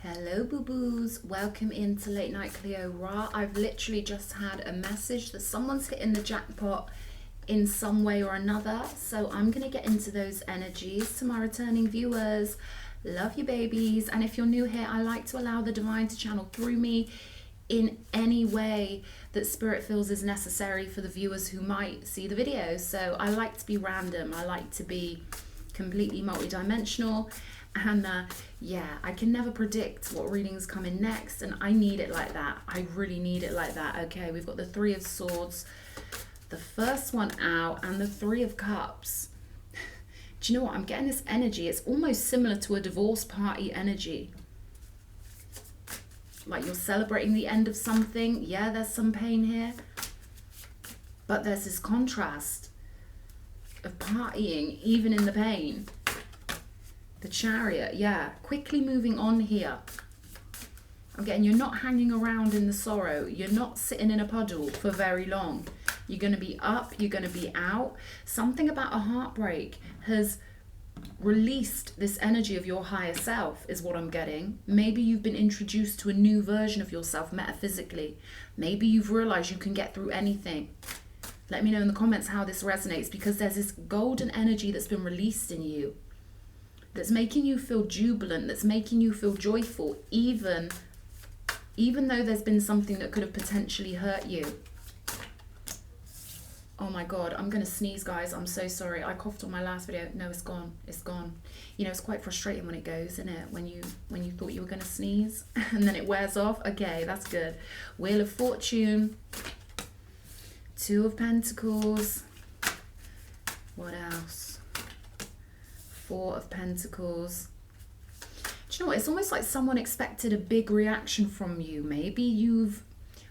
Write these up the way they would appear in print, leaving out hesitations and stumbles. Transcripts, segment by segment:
Hello boo-boos, welcome into Late Night Cleo Ra. I've literally just had a message that someone's hitting the jackpot in some way or another, so I'm going to get into those energies. To my returning viewers, love you babies, and if you're new here, I like to allow the divine to channel through me in any way that spirit feels is necessary for the viewers who might see the video. So I like to be random, I like to be completely multi-dimensional. And yeah, I can never predict what readings come in next, and I need it like that. I really need it like that. Okay, we've got the Three of Swords, the first one out, and the Three of Cups. Do you know what? I'm getting this energy. It's almost similar to a divorce party energy. Like you're celebrating the end of something. Yeah, there's some pain here. But there's this contrast of partying even in the pain. The Chariot, yeah, quickly moving on here. I'm getting you're not hanging around in the sorrow. You're not sitting in a puddle for very long. You're going to be up, you're going to be out. Something about a heartbreak has released this energy of your higher self is what I'm getting. Maybe you've been introduced to a new version of yourself metaphysically. Maybe you've realized you can get through anything. Let me know in the comments how this resonates, because there's this golden energy that's been released in you, that's making you feel jubilant, that's making you feel joyful, even though there's been something that could have potentially hurt you. Oh my God, I'm gonna sneeze, guys. I'm so sorry. I coughed on my last video. No, it's gone. It's gone. You know, it's quite frustrating when it goes, isn't it? When you thought you were gonna sneeze and then it wears off. Okay, that's good. Wheel of Fortune, Two of Pentacles. What else? Four of Pentacles. Do you know what? It's almost like someone expected a big reaction from you. Maybe you've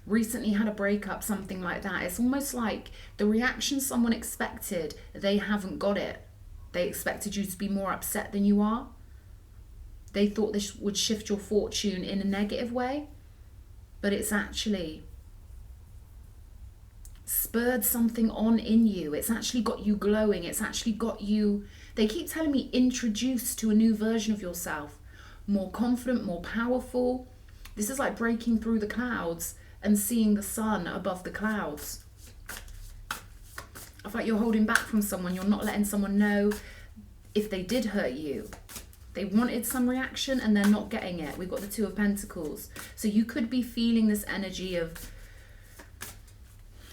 recently had a breakup, something like that. It's almost like the reaction someone expected, they haven't got it. They expected you to be more upset than you are. They thought this would shift your fortune in a negative way, but it's actually spurred something on in you. It's actually got you glowing. It's actually got you, they keep telling me, introduced to a new version of yourself, more confident, more powerful. This is like breaking through the clouds and seeing the sun above the clouds. I feel like you're holding back from someone. You're not letting someone know if they did hurt you. They wanted some reaction and they're not getting it. We've got the Two of Pentacles. So you could be feeling this energy of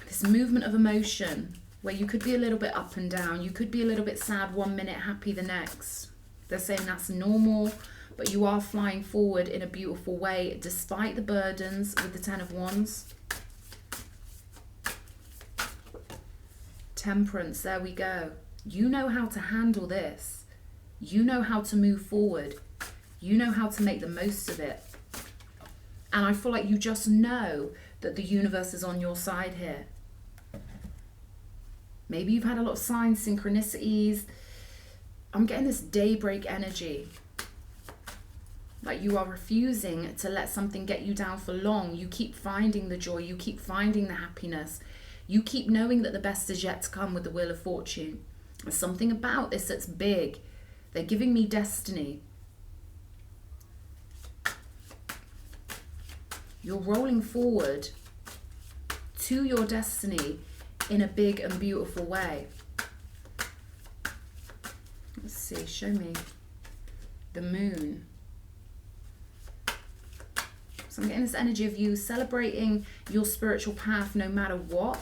this movement of emotion, where you could be a little bit up and down. You could be a little bit sad one minute, happy the next. They're saying that's normal, but you are flying forward in a beautiful way despite the burdens with the Ten of Wands. Temperance, there we go. You know how to handle this. You know how to move forward. You know how to make the most of it. And I feel like you just know that the universe is on your side here. Maybe you've had a lot of signs, synchronicities. I'm getting this daybreak energy. Like you are refusing to let something get you down for long. You keep finding the joy. You keep finding the happiness. You keep knowing that the best is yet to come with the Wheel of Fortune. There's something about this that's big. They're giving me destiny. You're rolling forward to your destiny in a big and beautiful way. Let's see, show me the Moon. So I'm getting this energy of you celebrating your spiritual path no matter what.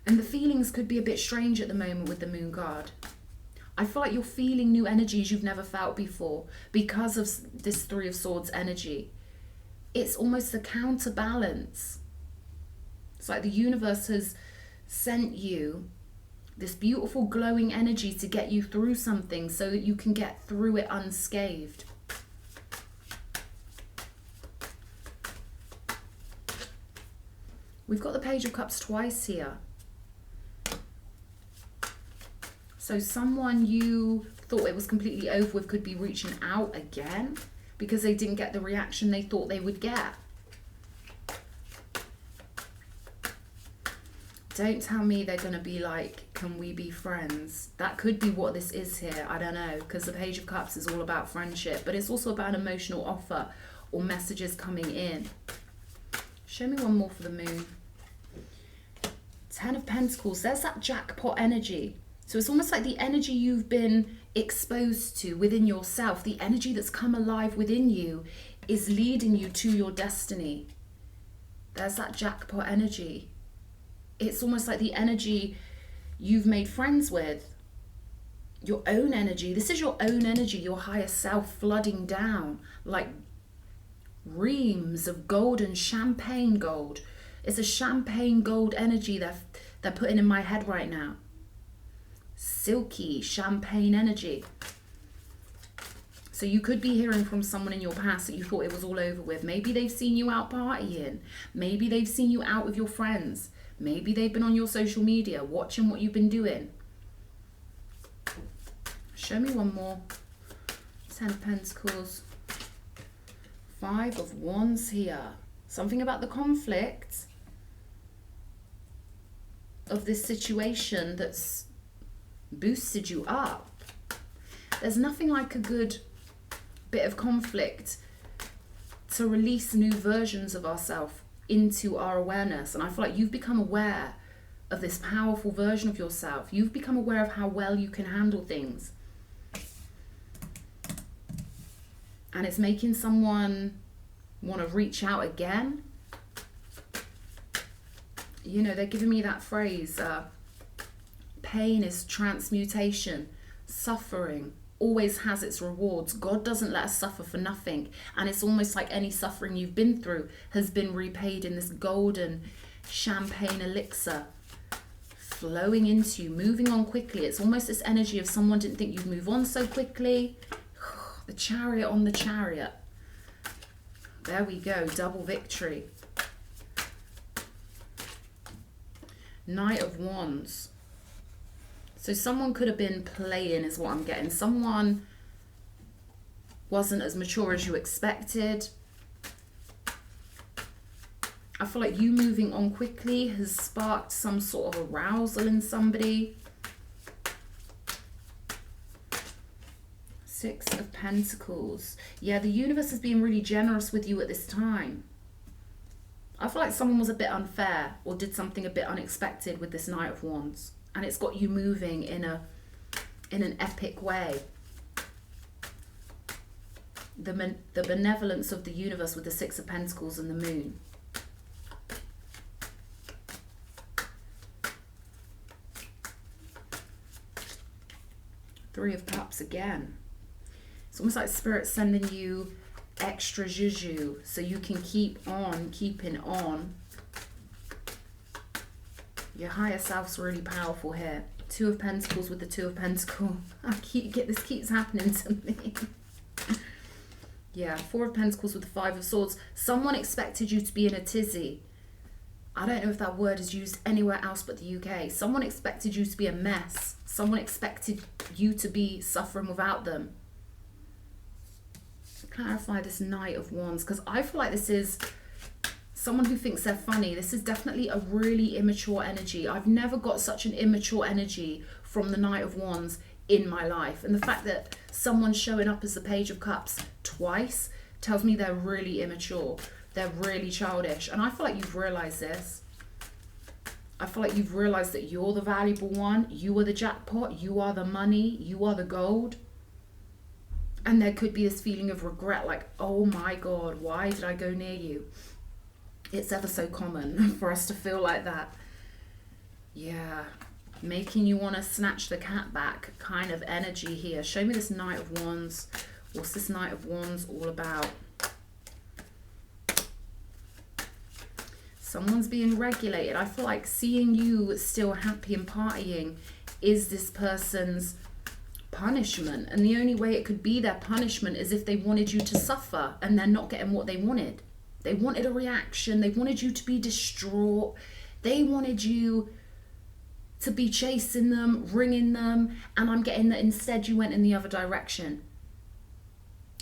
And the feelings could be a bit strange at the moment with the Moon card. I feel like you're feeling new energies you've never felt before because of this Three of Swords energy. It's almost a counterbalance. It's like the universe has sent you this beautiful glowing energy to get you through something so that you can get through it unscathed. We've got the Page of Cups twice here. So someone you thought it was completely over with could be reaching out again because they didn't get the reaction they thought they would get. Don't tell me they're going to be like, can we be friends? That could be what this is here. I don't know, because the Page of Cups is all about friendship, but it's also about an emotional offer or messages coming in. Show me one more for the moon. 10 of Pentacles. There's that jackpot energy. So it's almost like the energy you've been exposed to within yourself, the energy that's come alive within you is leading you to your destiny. There's that jackpot energy. It's almost like the energy you've made friends with. Your own energy. This is your own energy, your higher self flooding down like reams of golden champagne gold. It's a champagne gold energy they're putting in my head right now. Silky champagne energy. So you could be hearing from someone in your past that you thought it was all over with. Maybe they've seen you out partying. Maybe they've seen you out with your friends. Maybe they've been on your social media watching what you've been doing. Show me one more. 10 of Pentacles. 5 of Wands here. Something about the conflict of this situation that's boosted you up. There's nothing like a good bit of conflict to release new versions of ourselves into our awareness. And I feel like you've become aware of this powerful version of yourself. You've become aware of how well you can handle things. And it's making someone want to reach out again. You know, they're giving me that phrase, pain is transmutation. Suffering always has its rewards. God doesn't let us suffer for nothing. And it's almost like any suffering you've been through has been repaid in this golden champagne elixir flowing into you, moving on quickly. It's almost this energy of someone didn't think you'd move on so quickly. The Chariot on the Chariot. There we go, double victory. Knight of Wands. So someone could have been playing is what I'm getting. Someone wasn't as mature as you expected. I feel like you moving on quickly has sparked some sort of arousal in somebody. 6 of Pentacles. Yeah, the universe is being really generous with you at this time. I feel like someone was a bit unfair or did something a bit unexpected with this Knight of Wands. And it's got you moving in an epic way. The benevolence of the universe with the 6 of Pentacles and the Moon. Three of Cups again. It's almost like Spirit sending you extra juju so you can keep on keeping on. Your higher self's really powerful here. 2 of Pentacles with the 2 of Pentacles. This keeps happening to me. Yeah, 4 of Pentacles with the 5 of Swords. Someone expected you to be in a tizzy. I don't know if that word is used anywhere else but the UK. Someone expected you to be a mess. Someone expected you to be suffering without them. Clarify this Knight of Wands, because I feel like this is someone who thinks they're funny. This is definitely a really immature energy. I've never got such an immature energy from the Knight of Wands in my life. And the fact that someone's showing up as the Page of Cups twice tells me they're really immature. They're really childish. And I feel like you've realized this. I feel like you've realized that you're the valuable one. You are the jackpot. You are the money. You are the gold. And there could be this feeling of regret, like, oh my God, why did I go near you? It's ever so common for us to feel like that. Yeah, making you want to snatch the cat back kind of energy here. Show me this Knight of Wands. What's this Knight of Wands all about? Someone's being regulated. I feel like seeing you still happy and partying is this person's punishment. And the only way it could be their punishment is if they wanted you to suffer and they're not getting what they wanted. They wanted a reaction. They wanted you to be distraught. They wanted you to be chasing them, ringing them. And I'm getting that instead you went in the other direction.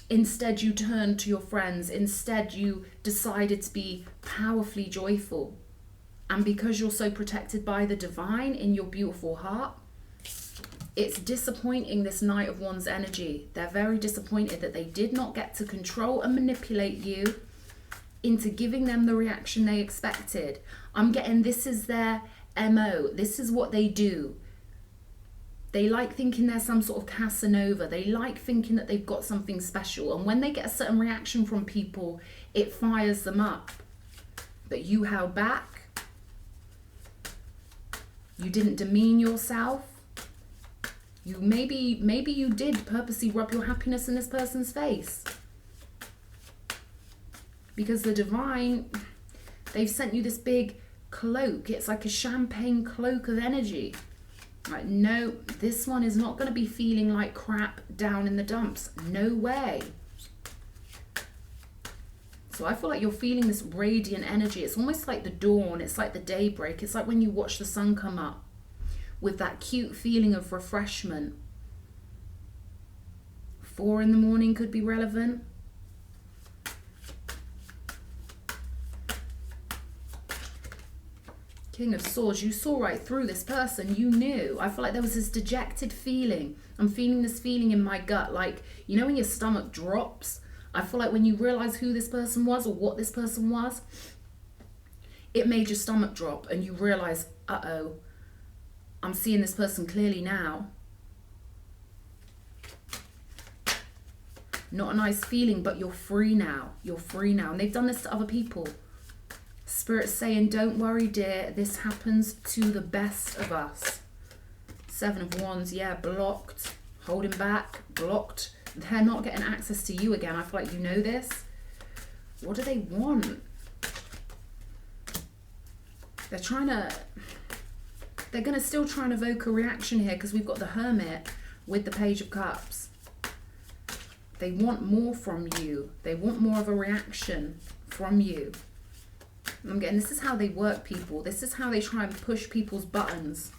Instead you turned to your friends. Instead you decided to be powerfully joyful. And because you're so protected by the divine in your beautiful heart, it's disappointing this Knight of Wands energy. They're very disappointed that they did not get to control and manipulate you into giving them the reaction they expected. I'm getting this is their MO. This is what they do. They like thinking they're some sort of Casanova. They like thinking that they've got something special. And when they get a certain reaction from people, it fires them up. But you held back. You didn't demean yourself. You maybe you did purposely rub your happiness in this person's face. Because the divine, they've sent you this big cloak. It's like a champagne cloak of energy. Like, no, this one is not going to be feeling like crap down in the dumps. No way. So I feel like you're feeling this radiant energy. It's almost like the dawn. It's like the daybreak. It's like when you watch the sun come up with that cute feeling of refreshment. 4 in the morning could be relevant. King of Swords, you saw right through this person. You knew. I feel like there was this dejected feeling. I'm feeling this feeling in my gut. Like, you know when your stomach drops? I feel like when you realize who this person was or what this person was, it made your stomach drop and you realize, uh-oh, I'm seeing this person clearly now. Not a nice feeling, but you're free now. You're free now. And they've done this to other people. Spirit's saying, don't worry, dear. This happens to the best of us. 7 of Wands, yeah, blocked. Holding back, blocked. They're not getting access to you again. I feel like you know this. What do they want? They're going to still try and evoke a reaction here because we've got the Hermit with the Page of Cups. They want more from you. They want more of a reaction from you. I'm getting, this is how they work people. This is how they try and push people's buttons.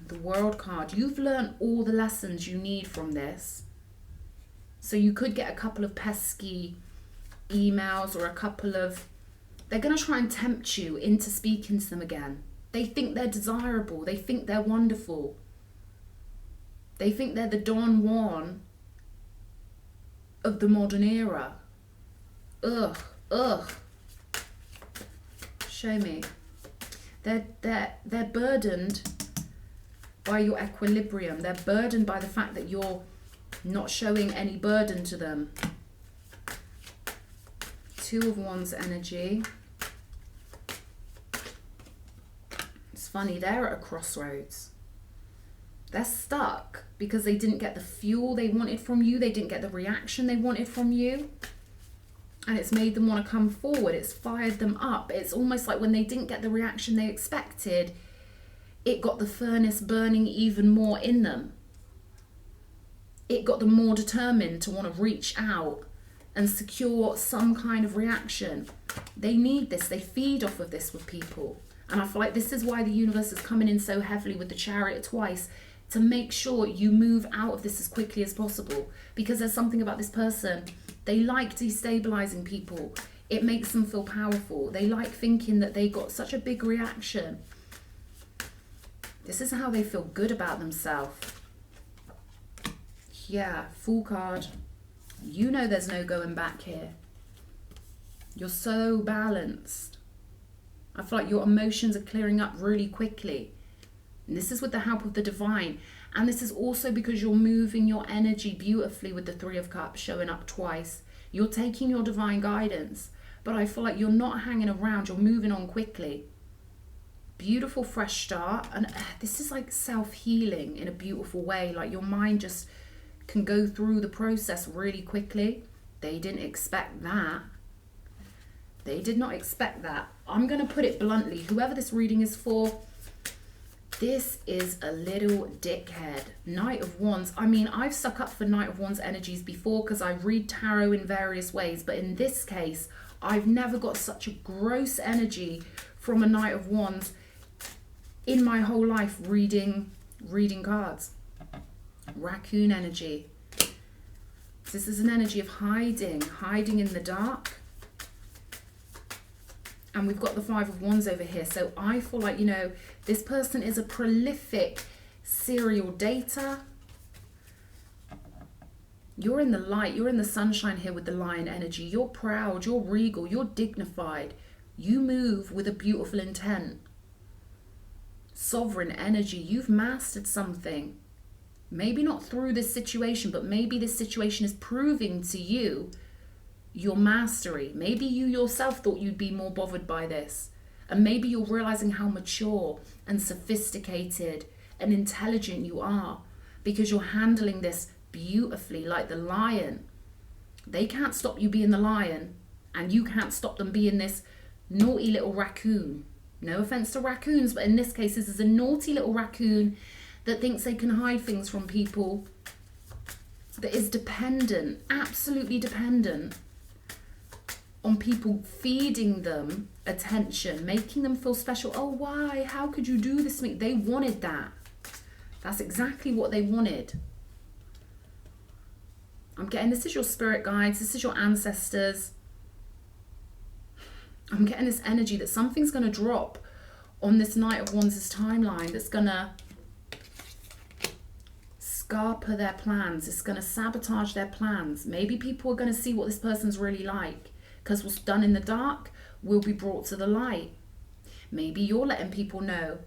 The World card. You've learned all the lessons you need from this. So you could get a couple of pesky emails or a couple of... They're going to try and tempt you into speaking to them again. They think they're desirable. They think they're wonderful. They think they're the Don Juan of the modern era. Ugh, ugh. Show me. They're burdened by your equilibrium. They're burdened by the fact that you're not showing any burden to them. 2 of Wands energy. It's funny, they're at a crossroads. They're stuck because they didn't get the fuel they wanted from you. They didn't get the reaction they wanted from you. And it's made them want to come forward. It's fired them up. It's almost like when they didn't get the reaction they expected, it got the furnace burning even more in them. It got them more determined to want to reach out and secure some kind of reaction. They need this. They feed off of this with people. And I feel like this is why the universe is coming in so heavily with the Chariot twice, to make sure you move out of this as quickly as possible. Because there's something about this person. They like destabilizing people. It makes them feel powerful. They like thinking that they got such a big reaction. This is how they feel good about themselves. Yeah, Fool card. You know there's no going back here. You're so balanced. I feel like your emotions are clearing up really quickly. And this is with the help of the divine. And this is also because you're moving your energy beautifully with the 3 of Cups showing up twice. You're taking your divine guidance. But I feel like you're not hanging around. You're moving on quickly. Beautiful fresh start. And this is like self-healing in a beautiful way. Like your mind just can go through the process really quickly. They didn't expect that. They did not expect that. I'm going to put it bluntly. Whoever this reading is for, this is a little dickhead. Knight of Wands. I mean, I've stuck up for Knight of Wands energies before because I read tarot in various ways. But in this case, I've never got such a gross energy from a Knight of Wands in my whole life reading cards. Raccoon energy. This is an energy of hiding in the dark. And we've got the Five of Wands over here. So I feel like, you know, this person is a prolific serial dater. You're in the light. You're in the sunshine here with the Lion energy. You're proud. You're regal. You're dignified. You move with a beautiful intent. Sovereign energy. You've mastered something. Maybe not through this situation, but maybe this situation is proving to you your mastery. Maybe you yourself thought you'd be more bothered by this. And maybe you're realizing how mature and sophisticated and intelligent you are because you're handling this beautifully like the lion. They can't stop you being the lion, and you can't stop them being this naughty little raccoon. No offense to raccoons, but in this case, this is a naughty little raccoon that thinks they can hide things from people, that is dependent, absolutely dependent on people feeding them attention, making them feel special. Oh, why? How could you do this to me? They wanted that. That's exactly what they wanted. I'm getting, this is your spirit guides, this is your ancestors. I'm getting this energy that something's going to drop on this Knight of Wands' timeline that's going to scarper their plans. It's going to sabotage their plans. Maybe people are going to see what this person's really like, because what's done in the dark will be brought to the light. Maybe you're letting people know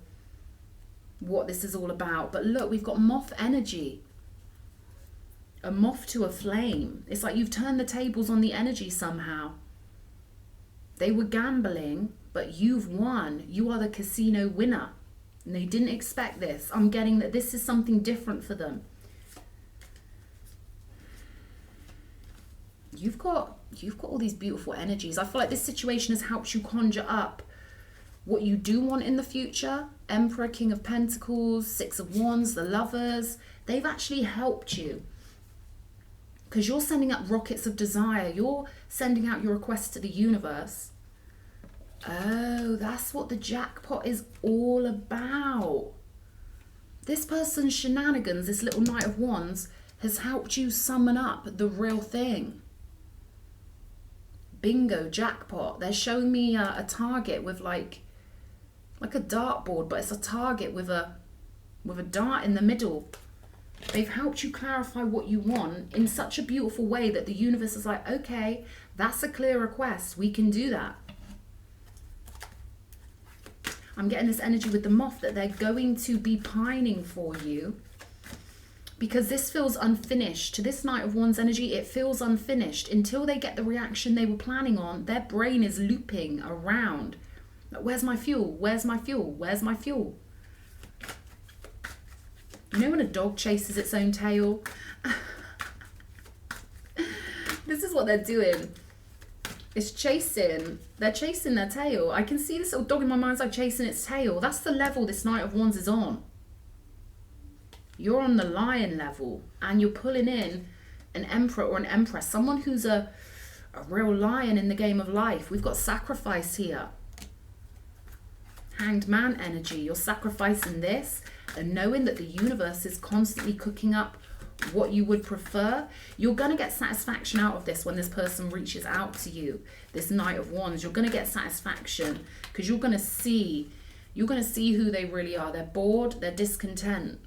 what this is all about. But look, we've got moth energy. A moth to a flame. It's like you've turned the tables on the energy somehow. They were gambling, but you've won. You are the casino winner. And they didn't expect this. I'm getting that this is something different for them. You've got all these beautiful energies. I feel like this situation has helped you conjure up what you do want in the future. Emperor, King of Pentacles, Six of Wands, the Lovers. They've actually helped you. Because you're sending up rockets of desire. You're sending out your requests to the universe. Oh, that's what the jackpot is all about. This person's shenanigans, this little Knight of Wands, has helped you summon up the real thing. Bingo, jackpot. They're showing me a target with like a dartboard, but it's a target with a dart in the middle. They've helped you clarify what you want in such a beautiful way that the universe is like, okay, that's a clear request. We can do that. I'm getting this energy with the moth that they're going to be pining for you because this feels unfinished. To this Knight of Wands energy, it feels unfinished. Until they get the reaction they were planning on, their brain is looping around. Where's my fuel? Where's my fuel? Where's my fuel? You know when a dog chases its own tail? This is what they're doing. It's chasing. They're chasing their tail. I can see this little dog in my mind's like chasing its tail. That's the level this Knight of Wands is on. You're on the lion level and you're pulling in an emperor or an empress. Someone who's a real lion in the game of life. We've got sacrifice here. Hanged man energy. You're sacrificing this and knowing that the universe is constantly cooking up what you would prefer. You're going to get satisfaction out of this when this person reaches out to you. This Knight of Wands, you're going to get satisfaction because you're going to see who they really are. They're bored, they're discontent,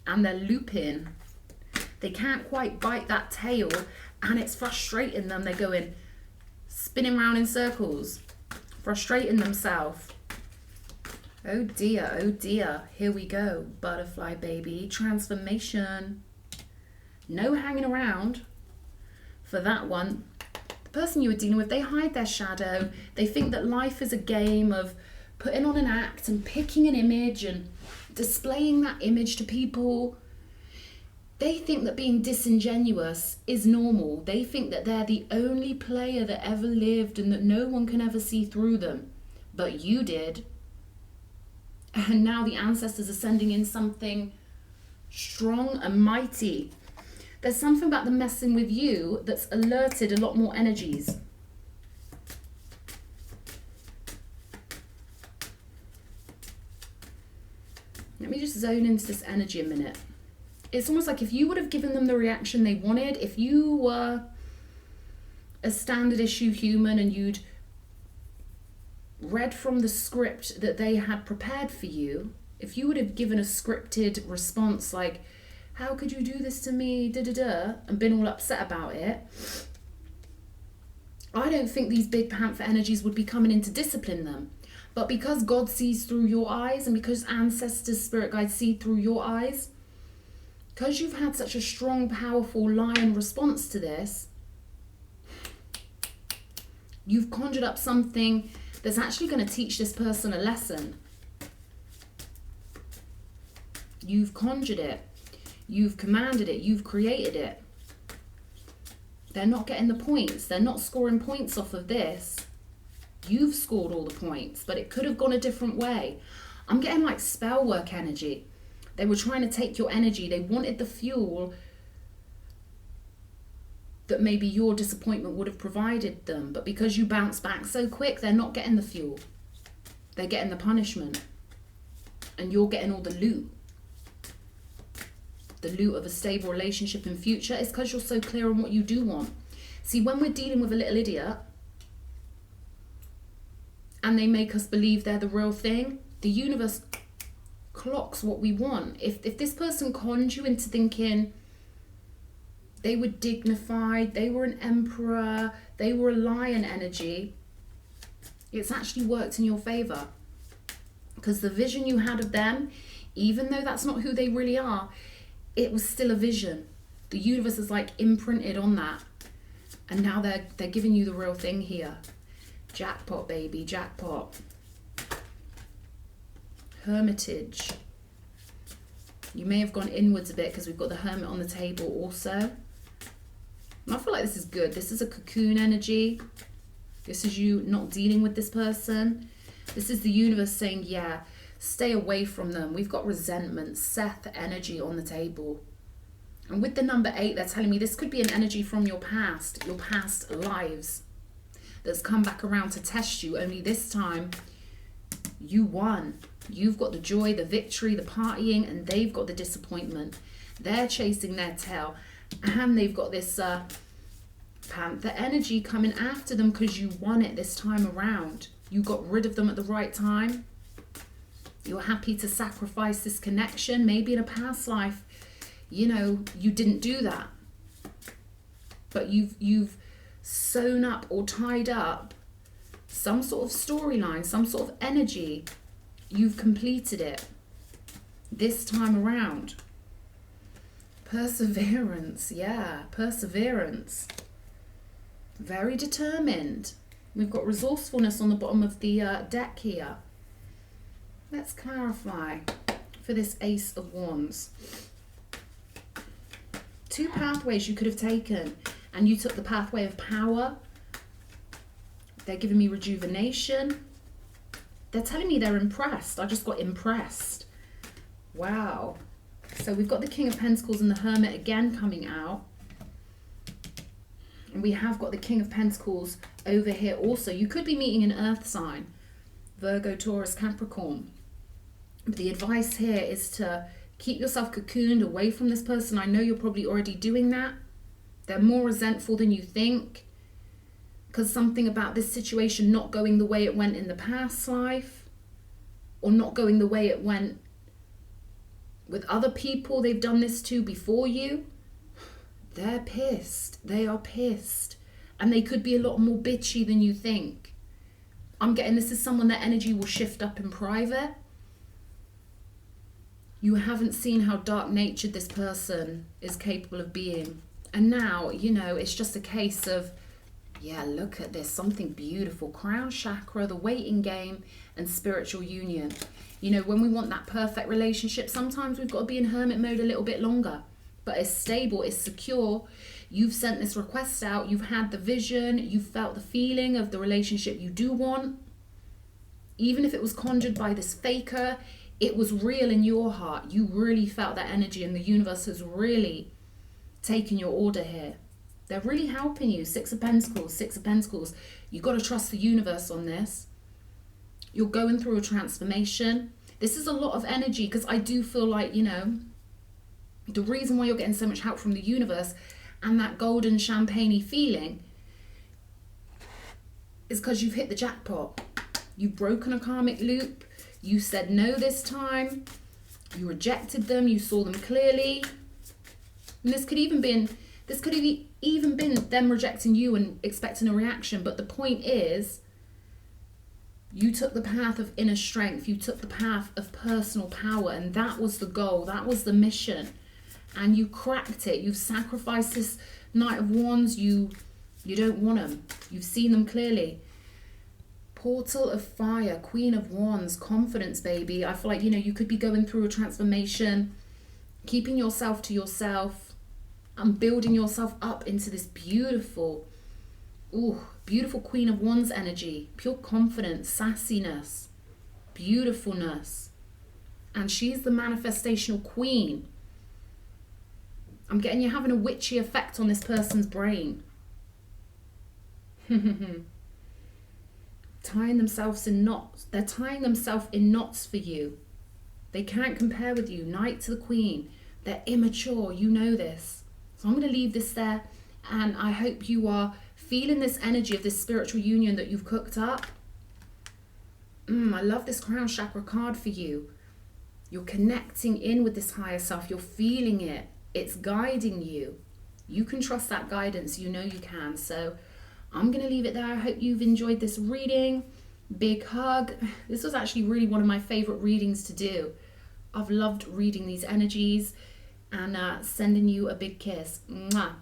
and they're looping. They can't quite bite that tail and it's frustrating them. They're going spinning around in circles, frustrating themselves. Oh dear, here we go. Butterfly baby, transformation. No hanging around for that one. The person you were dealing with, they hide their shadow. They think that life is a game of putting on an act and picking an image and displaying that image to people. They think that being disingenuous is normal. They think that they're the only player that ever lived and that no one can ever see through them. But you did. And now the ancestors are sending in something strong and mighty. There's something about them messing with you that's alerted a lot more energies. Let me just zone into this energy a minute. It's almost like if you would have given them the reaction they wanted, if you were a standard issue human and you'd read from the script that they had prepared for you, if you would have given a scripted response like, how could you do this to me, da-da-da, and been all upset about it, I don't think these big panther energies would be coming in to discipline them. But because God sees through your eyes, and because ancestors, spirit guides see through your eyes, because you've had such a strong, powerful lion response to this, you've conjured up something that's actually going to teach this person a lesson. You've conjured it. You've commanded it. You've created it. They're not getting the points. They're not scoring points off of this. You've scored all the points, but it could have gone a different way. I'm getting like spell work energy. They were trying to take your energy. They wanted the fuel that maybe your disappointment would have provided them. But because you bounce back so quick, they're not getting the fuel. They're getting the punishment. And you're getting all the loot. The loot of a stable relationship in future. It's because you're so clear on what you do want. See, when we're dealing with a little idiot and they make us believe they're the real thing, the universe clocks what we want. If this person conned you into thinking they were dignified, they were an emperor, they were a lion energy, it's actually worked in your favor. Because the vision you had of them, even though that's not who they really are, it was still a vision. The universe is like imprinted on that. And now they're giving you the real thing here. Jackpot, baby, jackpot. Hermitage. You may have gone inwards a bit because we've got the Hermit on the table also. And I feel like this is good. This is a cocoon energy. This is you not dealing with this person. This is the universe saying, yeah, stay away from them. We've got resentment, Seth energy on the table. And with the number 8, they're telling me this could be an energy from your past lives that's come back around to test you. Only this time, you won. You've got the joy, the victory, the partying, and they've got the disappointment. They're chasing their tail. And they've got this panther energy coming after them because you won it this time around. You got rid of them at the right time. You're happy to sacrifice this connection. Maybe in a past life, you know, you didn't do that. But you've sewn up or tied up some sort of storyline, some sort of energy. You've completed it this time around. Perseverance, yeah, perseverance. Very determined. We've got resourcefulness on the bottom of the deck here. Let's clarify for this Ace of Wands. 2 pathways you could have taken, and you took the pathway of power. They're giving me rejuvenation. They're telling me they're impressed. I just got impressed. Wow. So we've got the King of Pentacles and the Hermit again coming out. And we have got the King of Pentacles over here also. You could be meeting an earth sign. Virgo, Taurus, Capricorn. But the advice here is to keep yourself cocooned away from this person. I know you're probably already doing that. They're more resentful than you think. Because something about this situation not going the way it went in the past life. Or not going the way it went with other people they've done this to before you. They're pissed. They are pissed. And they could be a lot more bitchy than you think. I'm getting this is someone that energy will shift up in private. You haven't seen how dark-natured this person is capable of being. And now, you know, it's just a case of, yeah, look at this. Something beautiful. Crown chakra, the waiting game, and spiritual union. You know, when we want that perfect relationship, sometimes we've got to be in hermit mode a little bit longer. But it's stable, it's secure. You've sent this request out. You've had the vision. You've felt the feeling of the relationship you do want. Even if it was conjured by this faker, it was real in your heart. You really felt that energy, and the universe has really taken your order here. They're really helping you. 6 of Pentacles, 6 of Pentacles. You've got to trust the universe on this. You're going through a transformation. This is a lot of energy because I do feel like, you know, the reason why you're getting so much help from the universe and that golden champagne-y feeling is because you've hit the jackpot. You've broken a karmic loop. You said no this time. You rejected them. You saw them clearly. And this could have even been them rejecting you and expecting a reaction. But the point is, you took the path of inner strength. You took the path of personal power. And that was the goal. That was the mission. And you cracked it. You've sacrificed this Knight of Wands. You don't want them. You've seen them clearly. Portal of Fire, Queen of Wands, confidence, baby. I feel like, you know, you could be going through a transformation, keeping yourself to yourself and building yourself up into this beautiful, beautiful Queen of Wands energy. Pure confidence, sassiness, beautifulness. And she's the manifestational queen. I'm getting you're having a witchy effect on this person's brain. Tying themselves in knots. They're tying themselves in knots for you. They can't compare with you. Knight to the Queen. They're immature. You know this. So I'm going to leave this there. And I hope you are feeling this energy of this spiritual union that you've cooked up. I love this crown chakra card for you. You're connecting in with this higher self. You're feeling it. It's guiding you. You can trust that guidance. You know you can. So I'm going to leave it there. I hope you've enjoyed this reading. Big hug. This was actually really one of my favorite readings to do. I've loved reading these energies and sending you a big kiss. Mwah.